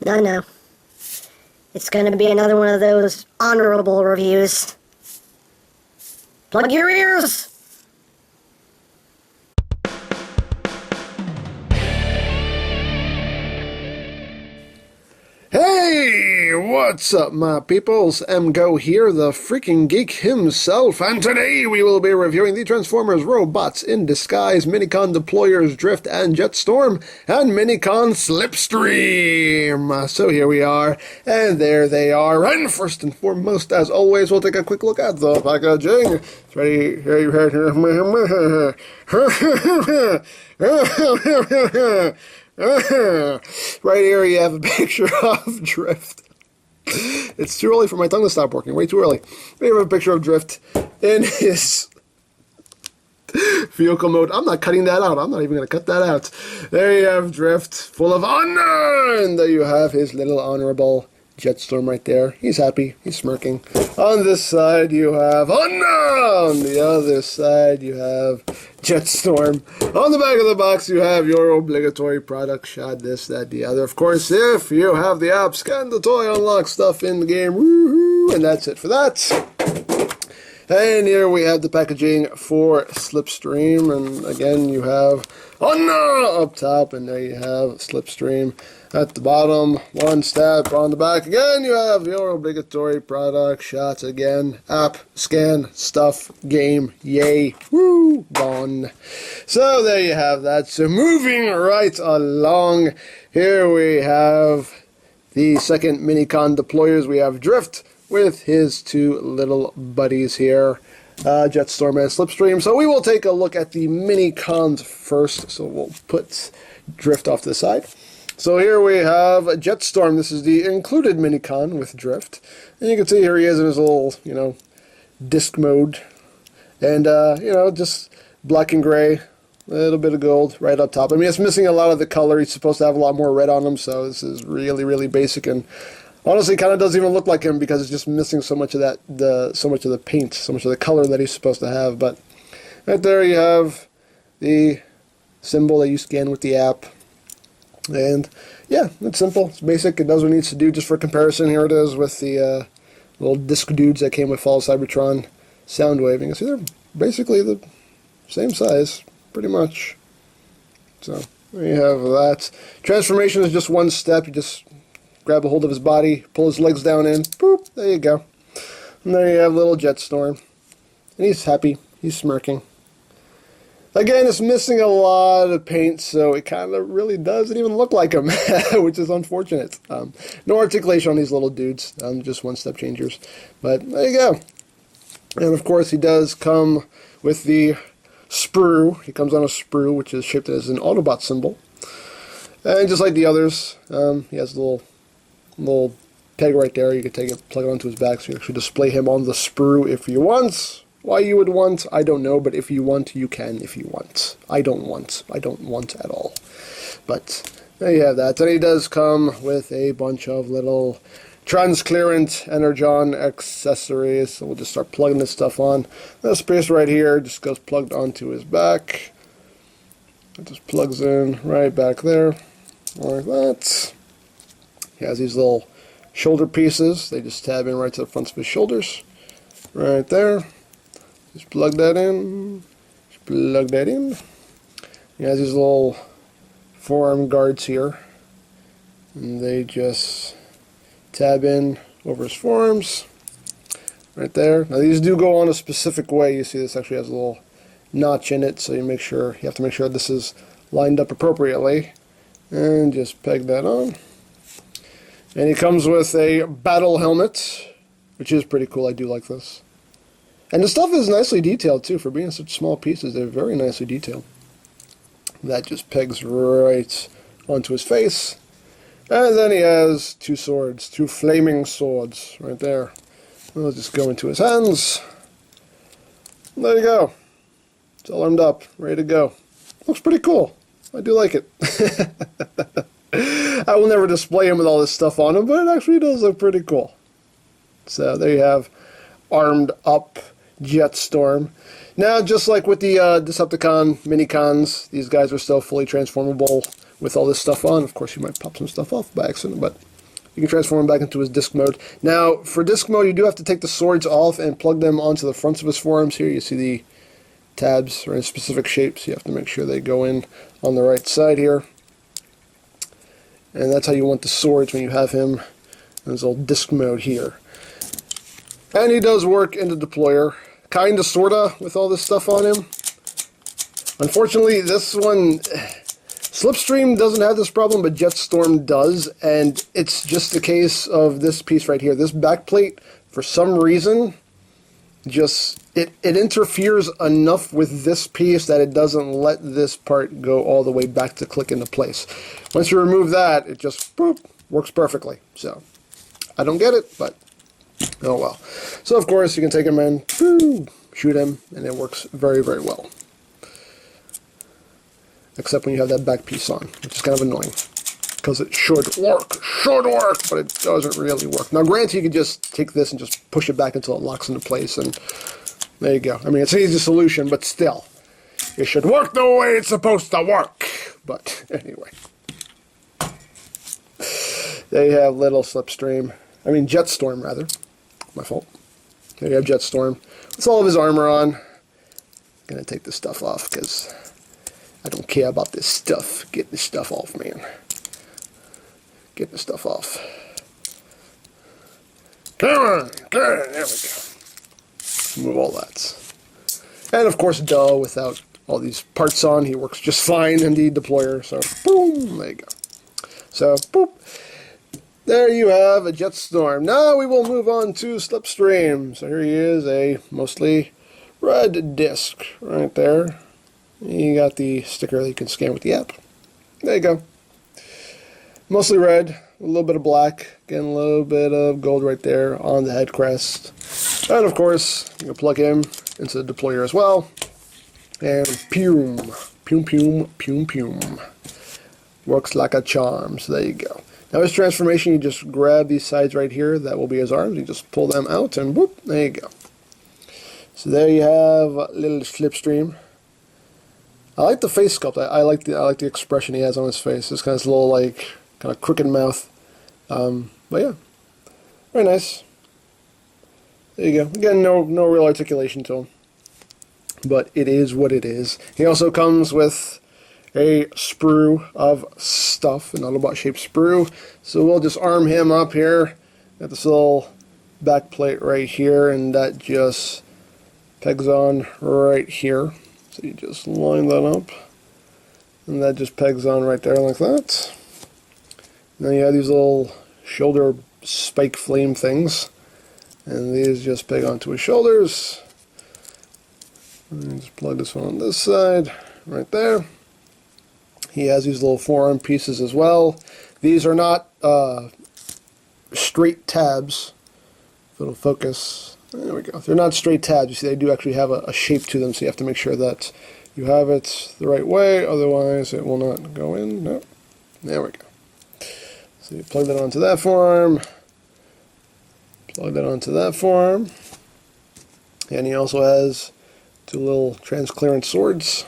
No. It's gonna be another one of those honorable reviews. Plug your ears! Hey, what's up, my peoples? EmGo here, the freaking geek himself, and today we will be reviewing the Transformers Robots in Disguise, Minicon Deployers Drift and Jetstorm, and Minicon Slipstream. So here we are, and there they are, and first and foremost, as always, we'll take a quick look at the packaging. It's ready, right here you have a picture of Drift. It's too early for my tongue to stop working, way too early. We have a picture of Drift in his vehicle mode. I'm not cutting that out. I'm not even going to cut that out. There you have Drift, full of honor, and there you have his little honorable Jetstorm right there. He's happy. He's smirking. On this side, you have honor. On the other side, you have Jetstorm. On the back of the box, you have your obligatory product shot, this, that, the other. Of course, if you have the app, scan the toy, unlock stuff in the game. Woohoo! And that's it for that. And here we have the packaging for Slipstream, and again you have Honor up top, and there you have Slipstream at the bottom. One step on the back. Again you have your obligatory product shots again. App, scan, stuff, game, yay, woo, gone. So there you have that. So moving right along, here we have the second Minicon Deployers. We have Drift with his two little buddies here, Jetstorm and Slipstream. So we will take a look at the Minicons first. So we'll put Drift off to the side. So here we have Jetstorm. This is the included Minicon with Drift. And you can see here he is in his little, disc mode. And, just black and gray. A little bit of gold right up top. I mean, it's missing a lot of the color. He's supposed to have a lot more red on him. So this is really, really basic, and honestly, kind of doesn't even look like him because it's just missing so much of that, so much of the paint, so much of the color that he's supposed to have. But right there you have the symbol that you scan with the app, and yeah, it's simple, it's basic, it does what it needs to do. Just for comparison, here it is with the little disc dudes that came with Fall of Cybertron Soundwave. You can see they're basically the same size, pretty much. So there you have that. Transformation is just one step. You just grab a hold of his body, pull his legs down in, boop, there you go. And there you have little Jetstorm. And he's happy, he's smirking. Again, it's missing a lot of paint, so it kind of really doesn't even look like him, which is unfortunate. No articulation on these little dudes, just one-step changers. But there you go. And of course, he does come with the sprue. He comes on a sprue, which is shaped as an Autobot symbol. And just like the others, he has a little peg right there. You can take it, plug it onto his back, so you actually display him on the sprue if you want. Why you would want, I don't know, but if you want, you can if you want. I don't want at all. But there you have that. Then he does come with a bunch of little transclearant Energon accessories. So we'll just start plugging this stuff on. This piece right here just goes plugged onto his back. It just plugs in right back there, like that. He has these little shoulder pieces. They just tab in right to the fronts of his shoulders. Right there. Just plug that in. Just plug that in. He has these little forearm guards here. And they just tab in over his forearms. Right there. Now these do go on a specific way. You see this actually has a little notch in it, so you have to make sure this is lined up appropriately. And just peg that on. And he comes with a battle helmet, which is pretty cool. I do like this. And the stuff is nicely detailed too. For being such small pieces, they're very nicely detailed. That just pegs right onto his face. And then he has two swords, two flaming swords right there. They'll just go into his hands. There you go. It's all armed up, ready to go. Looks pretty cool. I do like it. I will never display him with all this stuff on him, but it actually does look pretty cool. So there you have armed up Jetstorm. Now, just like with the Decepticon Minicons, these guys are still fully transformable with all this stuff on. Of course, you might pop some stuff off by accident, but you can transform him back into his disc mode. Now, for disc mode, you do have to take the swords off and plug them onto the fronts of his forearms. Here you see the tabs are in specific shapes. You have to make sure they go in on the right side here. And that's how you want the swords when you have him in his old disc mode here. And he does work in the deployer. Kinda, sorta, with all this stuff on him. Unfortunately, this one, Slipstream doesn't have this problem, but Jetstorm does, and it's just a case of this piece right here. This backplate, for some reason, just, it interferes enough with this piece that it doesn't let this part go all the way back to click into place. Once you remove that, it just, boop, works perfectly. So, I don't get it, but oh well. So, of course, you can take him in, boom, shoot him, and it works very, very well. Except when you have that back piece on, which is kind of annoying. Because it should work, but it doesn't really work. Now, granted, you could just take this and just push it back until it locks into place, and there you go. I mean, it's an easy solution, but still. It should work the way it's supposed to work. But, anyway. There you have little Slipstream. I mean, Jetstorm, rather. My fault. There you have Jetstorm. With all of his armor on. I'm going to take this stuff off, because I don't care about this stuff. Get this stuff off, man. Get the stuff off. Come on, there we go. Move all that. And of course, duh, without all these parts on, he works just fine in the deployer. So, boom, there you go. So, boop. There you have a Jetstorm. Now we will move on to Slipstream. So here he is, a mostly red disc right there. You got the sticker that you can scan with the app. There you go. Mostly red, a little bit of black, again a little bit of gold right there on the head crest. And of course, you can plug him into the deployer as well. And pum, pum, pum, pum, pum. Works like a charm, so there you go. Now his transformation, you just grab these sides right here, that will be his arms, you just pull them out and whoop, there you go. So there you have a little Slipstream. I like the face sculpt. I like the expression he has on his face. It's kind of this little like kind of crooked mouth. But yeah, very nice. There you go. Again, no real articulation to him, but it is what it is. He also comes with a sprue of stuff, an Autobot shaped sprue. So we'll just arm him up here. Got this little back plate right here, and that just pegs on right here. So you just line that up, and that just pegs on right there like that. Then you have these little shoulder spike flame things, and these just peg onto his shoulders. And just plug this one on this side, right there. He has these little forearm pieces as well. These are not straight tabs. If it'll focus. There we go. They're not straight tabs. You see, they do actually have a shape to them, so you have to make sure that you have it the right way, otherwise it will not go in. Nope. There we go. So you plug that onto that forearm, plug that onto that forearm, and he also has two little transclearance swords.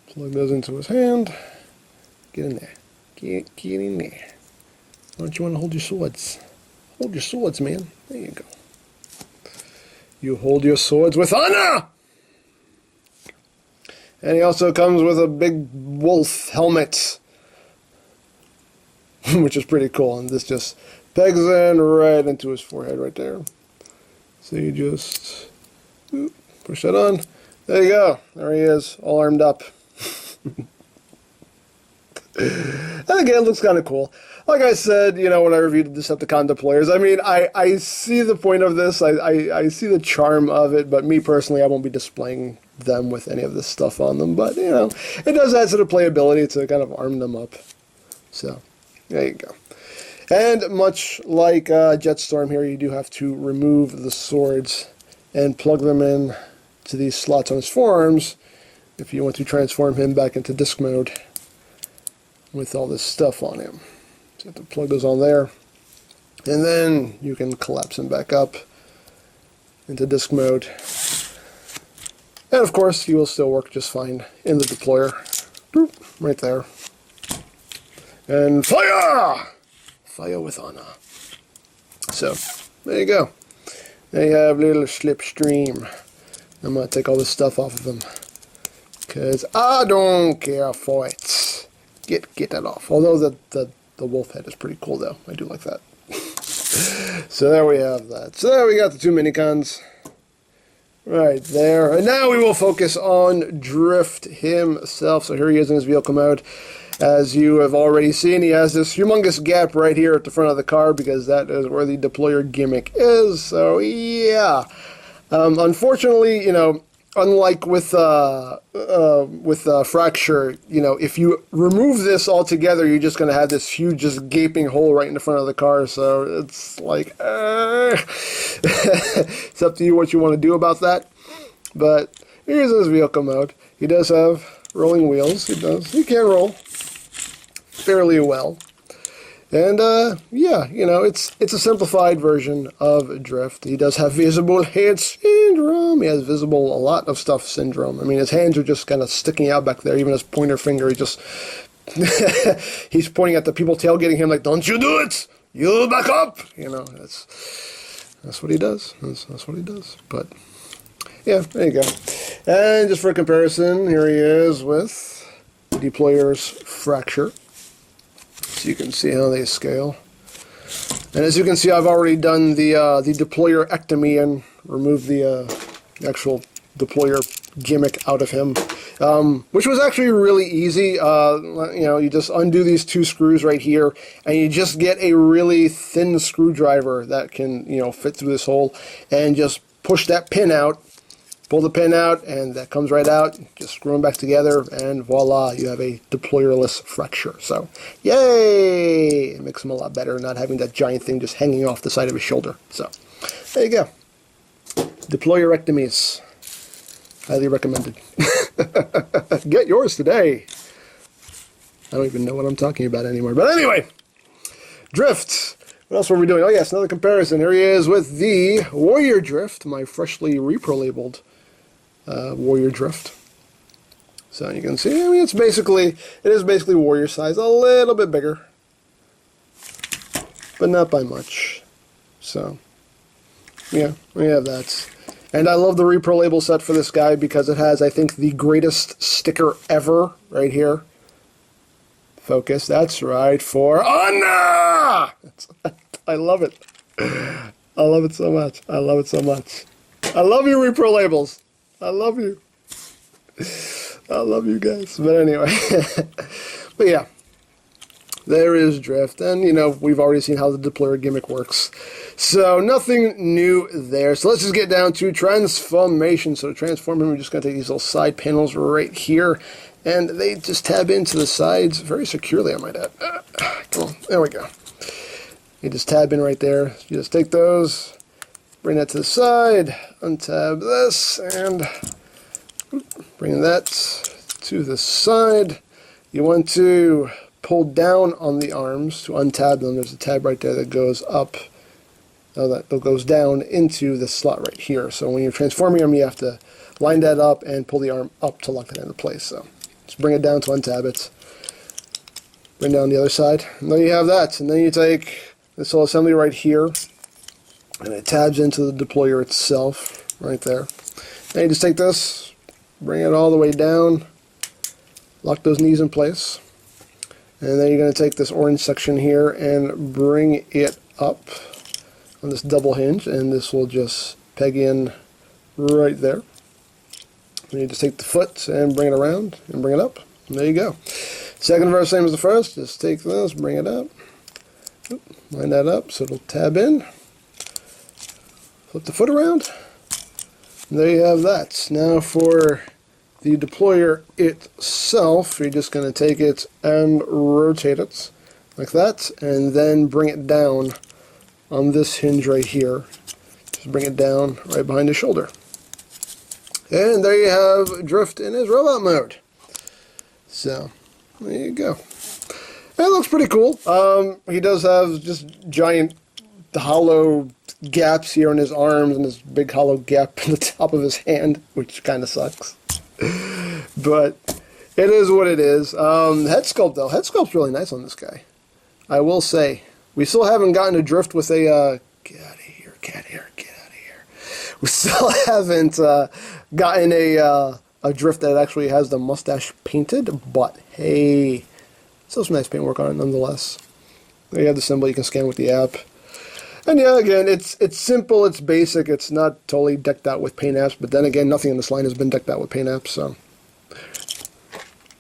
Plug those into his hand. Get in there. Get in there. Why don't you want to hold your swords? Hold your swords, man. There you go. You hold your swords with honor! And he also comes with a big wolf helmet, which is pretty cool. And this just pegs in right into his forehead right there. So you just push that on. There you go. There he is, all armed up. And again, it looks kind of cool. Like I said, you know, when I reviewed the Decepticon deployers, I mean, I see the point of this. I see the charm of it, but me personally, I won't be displaying them with any of this stuff on them. But, you know, it does add to the playability to kind of arm them up. So, there you go. And much like Jetstorm here, you do have to remove the swords and plug them in to these slots on his forearms if you want to transform him back into disc mode with all this stuff on him. So you have to plug those on there, and then you can collapse him back up into disc mode. And of course, he will still work just fine in the deployer. Boop, right there. And fire! Fire with honor. So, there you go. There you have little Slipstream. I'm going to take all this stuff off of him, because I don't care for it. Get that off. Although the wolf head is pretty cool, though. I do like that. So there we have that. So there we got the two minicons. Right there. And now we will focus on Drift himself. So here he is in his vehicle mode. As you have already seen, he has this humongous gap right here at the front of the car, because that is where the deployer gimmick is. So yeah. Unfortunately, you know, unlike with Fracture, you know, if you remove this altogether, you're just going to have this huge, just gaping hole right in the front of the car. So it's like, it's up to you what you want to do about that. But here's his vehicle mode. He does have rolling wheels. He does. He can roll fairly well. And, yeah, you know, it's a simplified version of Drift. He does have visible head syndrome. He has a lot of stuff syndrome. I mean, his hands are just kind of sticking out back there. Even his pointer finger, he just, he's pointing at the people tailgating him like, don't you do it! You back up! You know, that's what he does. That's what he does. But, yeah, there you go. And just for comparison, here he is with Deployer's Fracture. So you can see how they scale. And as you can see, I've already done the deployer-ectomy and removed the actual deployer gimmick out of him, which was actually really easy. You know, you just undo these two screws right here, and you just get a really thin screwdriver that can, you know, fit through this hole, and just push that pin out. Pull the pin out, and that comes right out. Just screw them back together, and voila, you have a deployerless Fracture. So, yay! It makes him a lot better, not having that giant thing just hanging off the side of his shoulder. So, there you go. Deployerectomies. Highly recommended. Get yours today. I don't even know what I'm talking about anymore. But anyway, Drift. What else were we doing? Oh yes, another comparison. Here he is with the Warrior Drift, my freshly repro labeled Warrior Drift. So you can see, I mean, it is basically Warrior size, a little bit bigger, but not by much. So yeah, we have that. And I love the repro label set for this guy because it has, I think, the greatest sticker ever right here. Focus, that's right, for Anna! I love it. I love it so much. I love it so much. I love you, repro labels. I love you. I love you guys. But anyway. But yeah. There is Drift. And, you know, we've already seen how the deployer gimmick works. So, nothing new there. So, let's just get down to transformation. So, to transform him, we're just going to take these little side panels right here. And they just tab into the sides very securely, I might add. Oh, there we go. You just tab in right there. You just take those, bring that to the side, untab this, and bring that to the side. You want to pull down on the arms to untab them. There's a tab right there that goes up, that goes down into the slot right here. So when you're transforming them, you have to line that up and pull the arm up to lock it into place. So just bring it down to untab it. Bring down the other side, and then you have that. And then you take this whole assembly right here, and it tabs into the deployer itself, right there. Then you just take this, bring it all the way down, lock those knees in place, and then you're going to take this orange section here and bring it up on this double hinge, and this will just peg in right there. And you just take the foot and bring it around and bring it up, and there you go. Second verse, same as the first, just take this, bring it up. Line that up so it'll tab in. Flip the foot around. And there you have that. Now for the deployer itself, you're just going to take it and rotate it like that, and then bring it down on this hinge right here. Just bring it down right behind the shoulder. And there you have Drift in his robot mode. So, there you go. That looks pretty cool. He does have just giant hollow gaps here in his arms and this big hollow gap in the top of his hand, which kind of sucks. But It is what it is. Head sculpt, though. Head sculpt's really nice on this guy. I will say. We still haven't gotten a drift with a... get out of here, cat hair, get out of here. We still haven't gotten a drift that actually has the mustache painted, but hey, still some nice paintwork on it nonetheless. There you have the symbol you can scan with the app. And yeah, again, it's simple, it's basic, it's not totally decked out with paint apps, but then again, nothing in this line has been decked out with paint apps, so...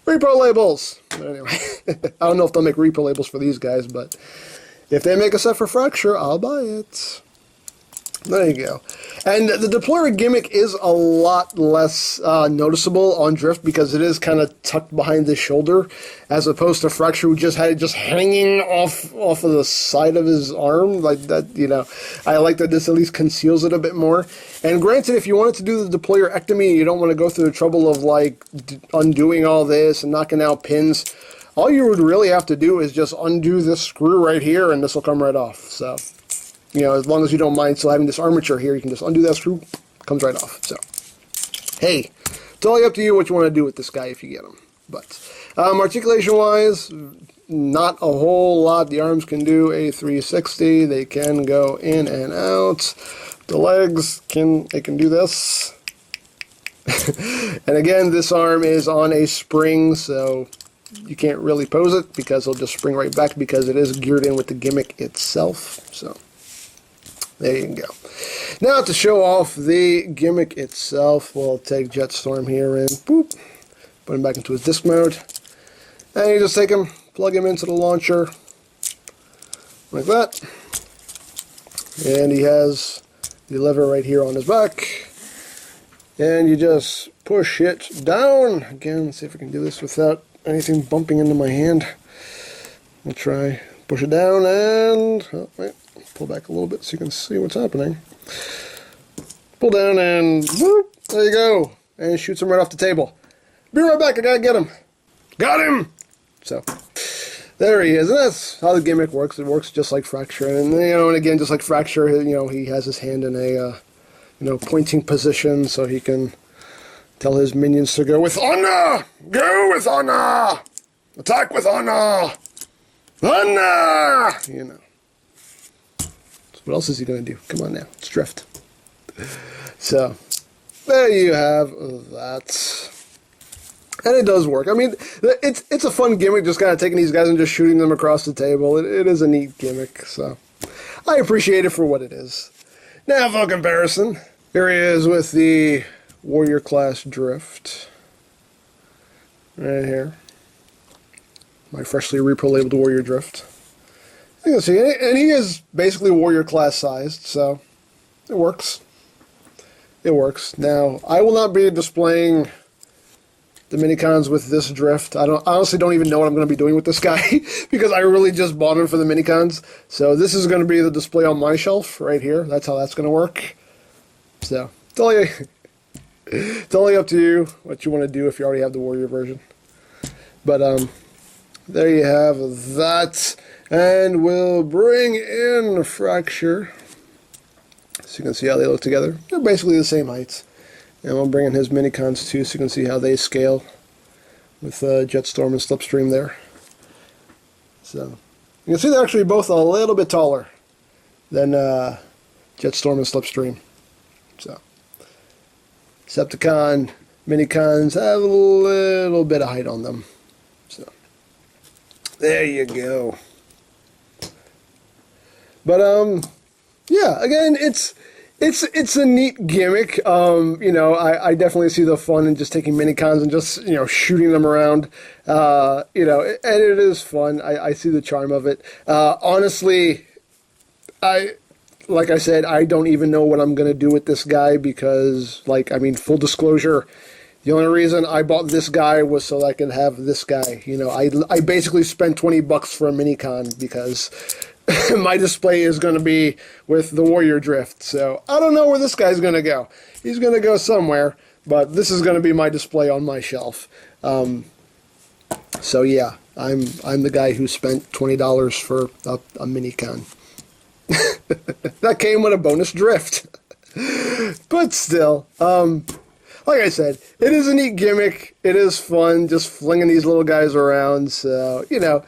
Repo labels! But anyway, I don't know if they'll make repo labels for these guys, but if they make a set for Fracture, I'll buy it. There you go. And the deployer gimmick is a lot less noticeable on Drift because it is kind of tucked behind the shoulder, as opposed to Fracture, who just had it just hanging off of the side of his arm like that. You know, I like that this at least conceals it a bit more. And granted, if you wanted to do the deployer ectomy, you don't want to go through the trouble of like undoing all this and knocking out pins. All you would really have to do is just undo this screw right here, and this will come right off. So. You know, as long as you don't mind still having this armature here, you can just undo that screw, comes right off. So, hey, it's totally up to you what you want to do with this guy if you get him. But, articulation-wise, not a whole lot. The arms can do a 360. They can go in and out. The legs, they can do this. And again, this arm is on a spring, so you can't really pose it because it'll just spring right back because it is geared in with the gimmick itself. So. There you go. Now to show off the gimmick itself, we'll take Jetstorm here and boop, put him back into his disc mode. And you just take him, plug him into the launcher, like that. And he has the lever right here on his back. And you just push it down. Again, let's see if I can do this without anything bumping into my hand. I'll try. Push it down and... oh, wait. Pull back a little bit so you can see what's happening. Pull down and whoop, there you go. And shoots him right off the table. Be right back, I gotta get him. Got him! So, there he is. And that's how the gimmick works. It works just like Fracture. And, you know, and again, just like Fracture, you know, he has his hand in a, you know, pointing position so he can tell his minions to go with honor! Go with honor! Attack with honor! Honor! You know. What else is he going to do? Come on now. It's Drift. So, there you have that. And it does work. I mean, it's a fun gimmick, just kind of taking these guys and just shooting them across the table. It is a neat gimmick, so I appreciate it for what it is. Now for comparison, here he is with the Warrior Class Drift. Right here. My freshly repo-labeled Warrior Drift. You can see, and he is basically Warrior Class sized, so it works. It works. Now, I will not be displaying the minicons with this Drift. I honestly don't even know what I'm going to be doing with this guy because I really just bought him for the minicons. So this is going to be the display on my shelf right here. That's how that's going to work. So, totally up to you what you want to do if you already have the Warrior version. But, there you have that. And we'll bring in Fracture. So you can see how they look together. They're basically the same heights. And we'll bring in his minicons too so you can see how they scale with Jetstorm and Slipstream there. So you can see they're actually both a little bit taller than Jetstorm and Slipstream. So Decepticon minicons have a little bit of height on them. So there you go. But yeah, again, it's a neat gimmick. You know, I definitely see the fun in just taking minicons and just, you know, shooting them around. You know, and it is fun. I see the charm of it. Honestly, like I said, I don't even know what I'm gonna do with this guy because, like, I mean, full disclosure, the only reason I bought this guy was so I could have this guy. You know, I basically spent $20 for a minicon because my display is going to be with the Warrior Drift. So I don't know where this guy's going to go. He's going to go somewhere, but this is going to be my display on my shelf. So yeah, I'm the guy who spent $20 for a minicon. That came with a bonus Drift. But still, like I said, it is a neat gimmick. It is fun just flinging these little guys around. So, you know,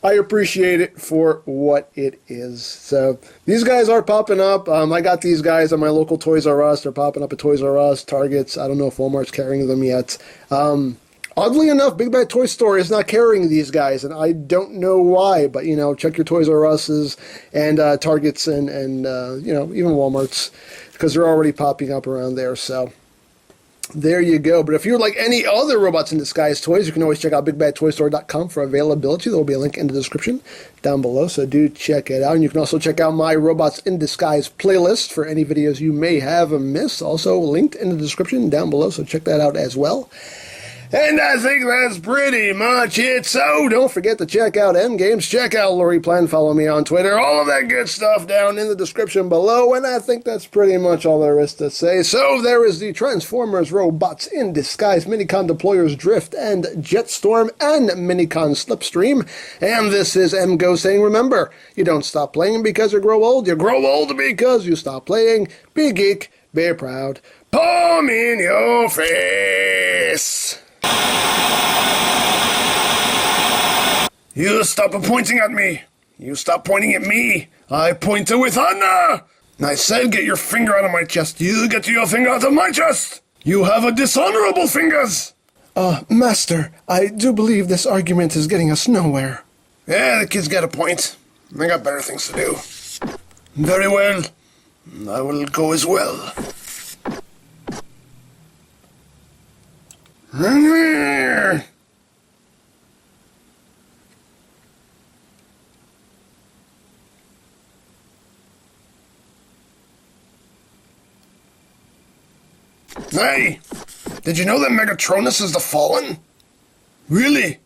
I appreciate it for what it is. So these guys are popping up. I got these guys at my local Toys R Us. They're popping up at Toys R Us, Targets. I don't know if Walmart's carrying them yet. Oddly enough, Big Bad Toy Store is not carrying these guys, and I don't know why. But, you know, check your Toys R Us's and Targets and you know, even Walmart's, because they're already popping up around there. So there you go. But if you would like any other Robots in Disguise toys, you can always check out BigBadToyStore.com for availability. There will be a link in the description down below, so do check it out. And you can also check out my Robots in Disguise playlist for any videos you may have missed. Also linked in the description down below, so check that out as well. And I think that's pretty much it. So don't forget to check out EmGo's, check out Lori Plan, follow me on Twitter, all of that good stuff down in the description below. And I think that's pretty much all there is to say. So there is the Transformers Robots in Disguise Minicon Deployers Drift and Jetstorm and Minicon Slipstream. And this is EmGo saying, remember, you don't stop playing because you grow old. You grow old because you stop playing. Be a geek, be proud. Palm in your face. You stop pointing at me. You stop pointing at me. I pointed with honor. I said get your finger out of my chest. You get your finger out of my chest. You have a dishonorable fingers. Master, I do believe this argument is getting us nowhere. Yeah, the kid's got a point. I got better things to do. Very well. I will go as well. Hey, did you know that Megatronus is the Fallen? Really?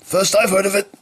First I've heard of it.